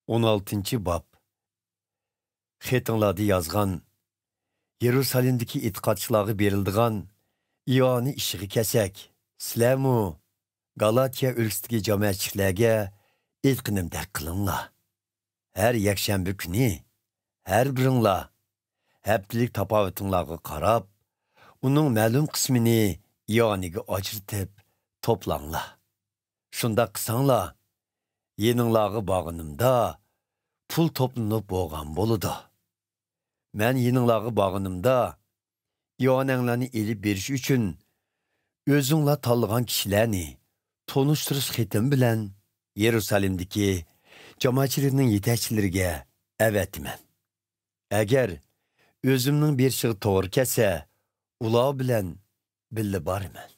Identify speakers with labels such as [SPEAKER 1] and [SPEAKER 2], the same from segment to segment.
[SPEAKER 1] 16. bab. Xetinlarda yazgan, Yerusalimdeki itiqatçıları berildiğen İyani işiği kesek, sizlermu Galatiya ülküsüdeki cemaatçilerge etkinimdek kılınla. Her yakşembe günü, her birinla, heptilik tapavetinlağı karab, onun məlum kısmını İyaniga acırtıp toplanla. Şunda kısanla, yeninglağı bağınımda pul toplanıp boğan boludu. Mən yeninglağı bağınımda İyanenglerini elip beriş üçün özünla tanıgan kişilerini tonuşturuş xetim bilen Yerusalimdeki cemaatçilerinin yetekçilerine evetmen. Eğer özümnün bir şey doğru kese, ulağı bilen billi barmen.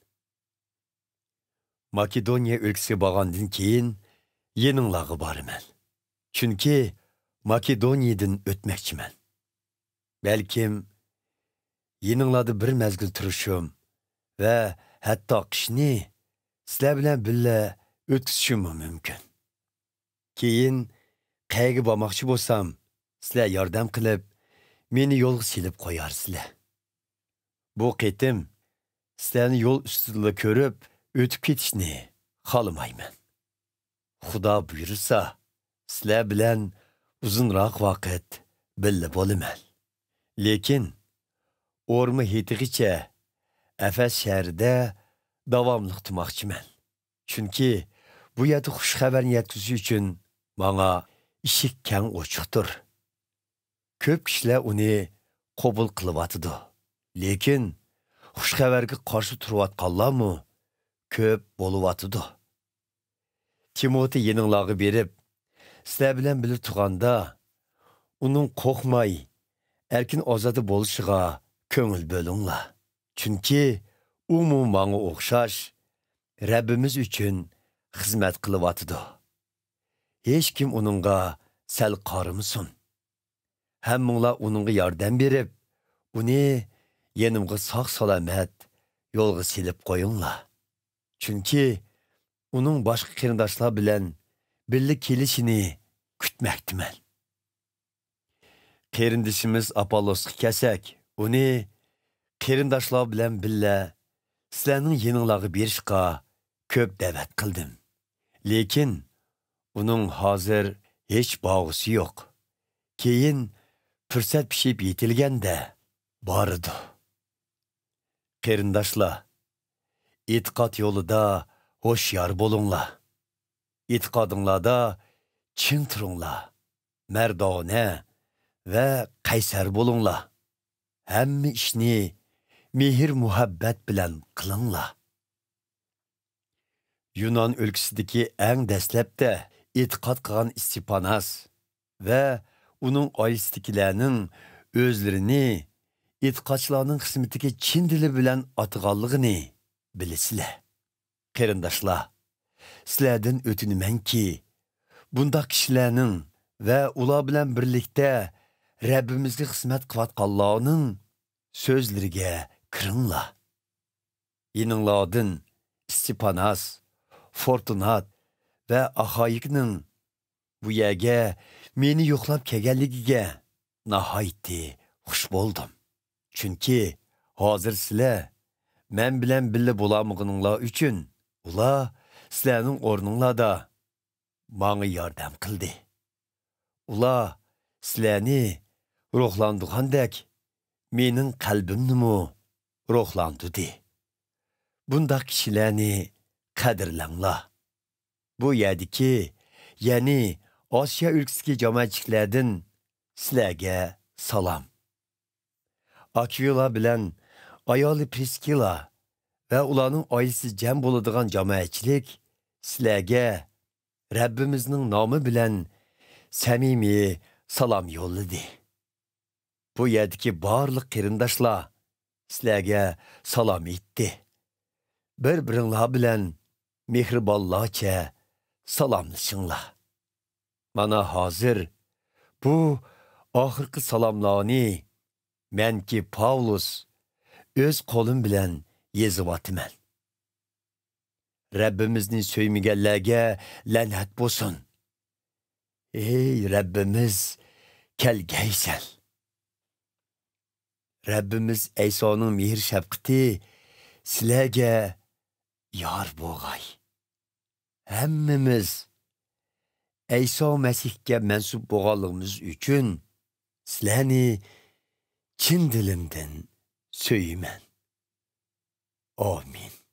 [SPEAKER 1] Makedoniya ülkesi bağandın keyin yeninglağı barmen. Çünkü Makedoniya'dan ötmekçimen. Belkim yeningladı bir mezgil turuşum ve hatta kışni sizler bilen bille ötküsüşüm mümkün. Keyin qayga bormoqchi bo'lsam, sizlar yordam qilib, meni yo'lga silib qo'yarsizlar. Bu qitim sizlarni yo'l ustida ko'rib, o'tib ketishni xohlamayman. Xudo buyursa, sizlar bilan uzunroq vaqt birga bo'laman. Lekin o'rmi yetigicha Efes shahrida davomli tutmoqchiman. Chunki bu yerda xush xabarni yetkizish uchun bana ishik keng ochiqdir. Ko'p kishilar uni qabul qilyapti. Lekin xush xabarga qarshi turayotganlarmi ko'p bo'lyapti. Timoti yeninglarga berib, sizlar bilan bilib turganda, uning qo'rqmay, erkin ozodi bo'lishiga ko'ngil bo'linglar. Chunki u menga o'xshash Rabbimiz uchun xizmat qilyapti. Hech kim uningga sal qarimasin. Hammanglar uningga yordam berib, uni yenimga sog' salomat yo'lga silib qo'yinglar. Chunki uning boshqa qarindoshlar bilan birga kelishini kutmoqdaman. Qarindishimiz Apollosga kelsak, uni qarindoshlar bilan birga sizlarning yeninglarga berishga ko'p da'vat qildim. Lekin uning hozir hech bağısı yo'q. Keyin fursat pishib yetilganda boridi. Qarindoshlar, e'tiqod yo'lida hoşyar bo'linglar. E'tiqodinglarda chin turinglar, mardona va qaysar bo'linglar. Hamma ishni mehr muhabbat bilan qilinglar. Yunan ülkesideki en dastlabda e'tiqod qilgan Istipanas ve onun ailesidagilarning o'zlarini e'tiqodchilarning xizmatiga chin dili bilan atganligini bilasizlar. Qarindoshlar, sizlardan o'tinamanki, bundaq kishilarning ve ular bilan birlikda Rabbimizga xizmat qilayotganlarning so'zlariga kiringlar. Yeninglardan Istipanas, Fortunat ve Ahayik'nin bu yerga meni yo'qlab kelganligiga nihoyatda xush bo'ldim. Chunki hozir sizlar men bilan birga bo'lolmaganinglar uchun ular sizlarning o'rninglarda menga yordam qildi. Ular sizlarni ruhlantirgandek mening qalbimni ruhlantirdi. Bundaq kishilarni qadrlanglar. Bu yerdeki, yani Asya ülkesideki cemaatçilerden sizlerge salam. Akvila bilen ayoli Priskila ve ulanın ailesi cem buluduğun cemaatçilik sizlerge Rabbimizin namı bilen samimi salam yolladı. Bu yerdeki barlık qarindoshlar sizlerge salam etti. Bir-biringlar bilen mehribonlarcha salamlashinglar. Mana hozir bu oxirgi salomlarni menki Pavlus o'z qo'lim bilan yeziyotiman. Rabbimizni so'ymaganlarga la'nat bo'lsin. Ey Rabbimiz kelgeysen. Rabbimiz İsa'nın mehir şefkati sizlarga yor bo'lg'ay. Hammamiz İsa Masihga mansub bo'lganligimiz uchun sizlarni chin dilimdan so'yman. Amin.